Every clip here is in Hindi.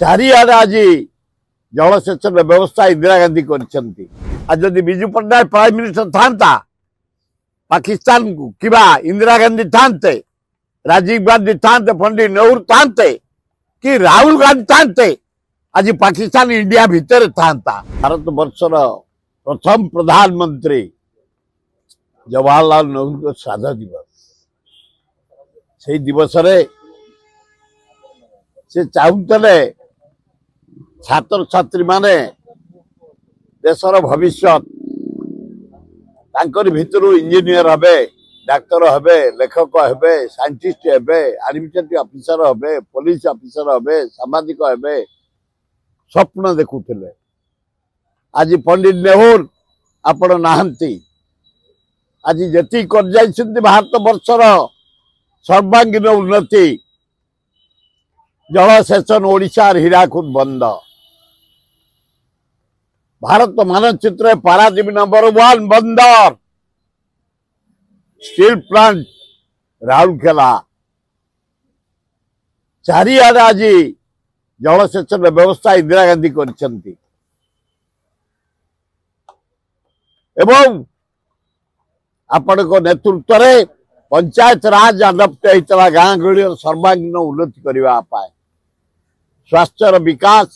चारिआडे आज जलसेचन व्यवस्था इंदिरा गांधी करछंती। आज जदि बिजू पट्टनायक प्राइम मिनिस्टर था पाकिस्तान को किबा इंदिरा गांधी थांते, राजीव गांधी थांते, पंडित नेहरू थांते कि राहुल गांधी थांते, आज पाकिस्तान इंडिया भितर था। भारत वर्षर प्रथम प्रधानमंत्री जवाहरलाल नेहरू श्राद्ध दिवस से दिवस से चाहूले छात्र छात्री माने देशर भविष्य भितर इंजीनियर हे, डाक्तर हे, लेखक हे, साइंटिस्ट हे, एडमिनिस्ट्रेटिव ऑफिसर हे, पुलिस ऑफिसर हे, सामाजिक हे, स्वप्न देखुले। आज पंडित नेहरू आपण नाहंती, आज जी कर जाइछन्ती भारत वर्षर सर्वांगीन उन्नति, जलसेचन ओडिशा हीराकुद बंद, भारत मानचित्र पारादीप नंबर 1 बंदर, स्टील प्लांट राउरकेला, चारिआडे आज जलसेचन व्यवस्था इंदिरा गांधी करछंती। एवं आपण नेतृत्व में पंचायत राज अडप्ट होता गाँ गहली सर्वांगीन उन्नति करने, स्वास्थ्यर विकास,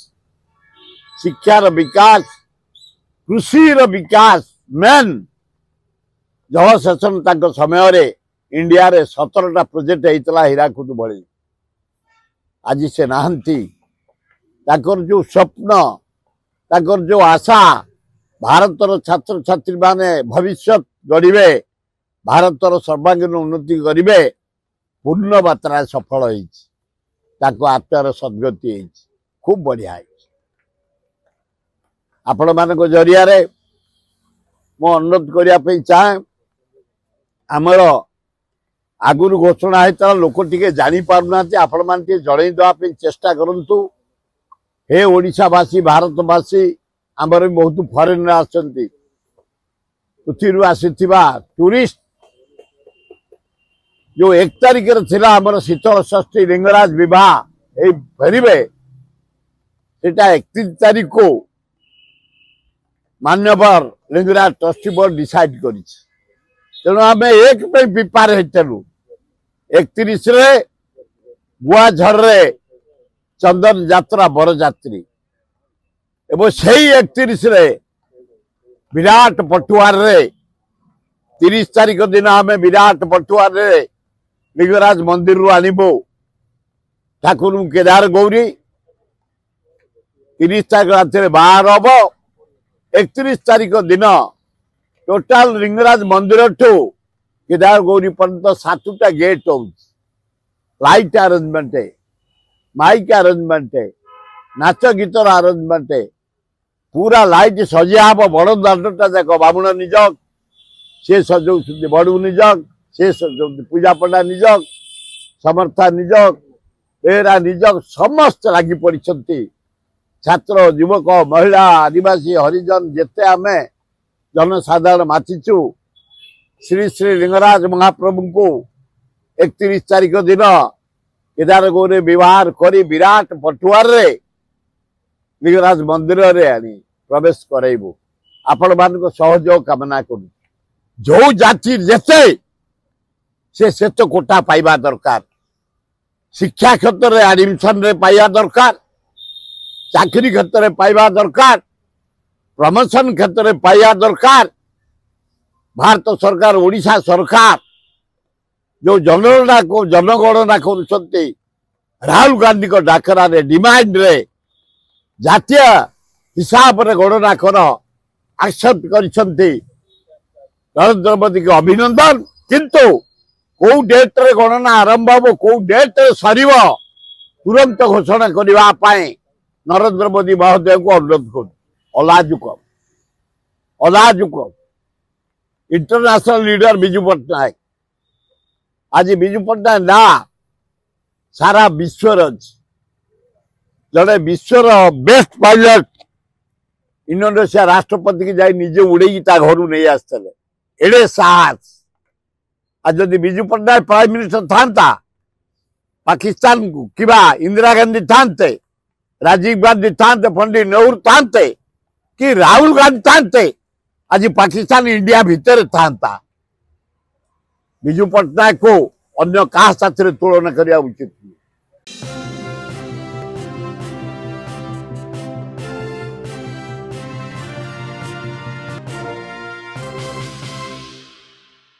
शिक्षार विकास, कृषि विकास, मेन जलसेचन तक समय रे इंडिया रे 17टा प्रोजेक्ट होता हीराकुद भली। आज से नहांती, जो स्वप्न, जो आशा, भारतर छात्र छात्री माने भविष्य गढ़े, भारतर सर्वांगीन उन्नति करेंगे, पूर्ण मात्रा सफल हो आत्मार सद्गति खूब बढ़िया। आपण मान जरिया मु अनुरोध करने चाहे, आमर आगुरी घोषणा होता लोक टे जानी पारना, आपण मैंने जन देवाई चेष्टा करूँ। हे ओडिशावासी, भारतवासी, आमर भी बहुत फरेन आसती, पृथ्वी आसीथिबा टूरिस्ट जो 1 तारिख थिला आमर शीतल षष्ठी लिंगराज विवाह फेरबे, सेटा 31 तारिख को मान्यवर लिंगराज ट्रस्टी बोर्ड डिसाइड कर। तेणु आम एक प्रिपेयर होलु। 31 गुआझड़े चंदन यात्रा बरजात्री, एवं से 31 विराट पटुआर 30 तारिख दिन आम विराट पटुआर लिंगराज मंदिर रू आनबू ठाकुर केदार गौरी। 30 तारिख रात बाहर हम, 31 तारिख दिन टोटाल लिंगराज मंदिर ठू केदार गौरी पर्यंत 7टा गेट हो, लाइट अरेंजमेंट, माइक अरेंजमेंट, नाच गीतर अरेंजमेंट, पूरा लाइट सजा हम। बड़ दांडटा जाक बामुण निजक, से सजाऊँ बड़ू निजक, से सजाऊँ पूजा पंडा निजक, समर्था निजक, बेहरा निजक, समस्त लगी पड़ी। छात्र, युवक, महिला, आदिवासी, हरिजन जेते आम जनसाधारण मातिचु श्री श्री लिंगराज महाप्रभु को 31 तारिख दिन केदार गौरी विवाह करी विराट पटुआर लिंगराज मंदिर रे आनी प्रवेश कराइबू। आपण मान सहयोग कामना करू। जो जाति जेते से तो कोटा पाइबा दरकार, शिक्षा क्षेत्र में एडमिशन रे पाइबा दरकार, चाकरी क्षेत्र में पाइबा दरकार, प्रमोशन क्षेत्र में पाइबा दरकार। भारत सरकार, ओडिशा सरकार जो जनगणना कर राहुल गांधी को डाकरा रे डिमांड रे जातीय हिसाब रे गणना कर एक्सेप्ट कर नरेंद्र मोदी के अभिनंदन। किंतु कौ डेट रे गणना आरंभ हो, कौ डेट रे सरीब, तुरंत घोषणा करने नरेंद्र मोदी महोदय को अनुरोध कर। अलाजुक इंटरनेशनल लीडर बिजू पट्टनायक, आज बिजू पट्टनायक ना सारा विश्व जड़े विश्वर बेस्ट पायलट इंडोनेशिया राष्ट्रपति की जाए निजे उड़े घर नहीं आसते, एड़े साहस। आज जदि बिजू पट्टनायक प्राइम मिनिस्टर था पाकिस्तान को किबा इंदिरा गांधी थांते, राजीव गांधी था, पंडित नेहरू था कि राहुल गांधी था आज पाकिस्तान इंडिया भितर था। विजु पट्टनायक को अन्य क्या साथ तुलना करने उचित।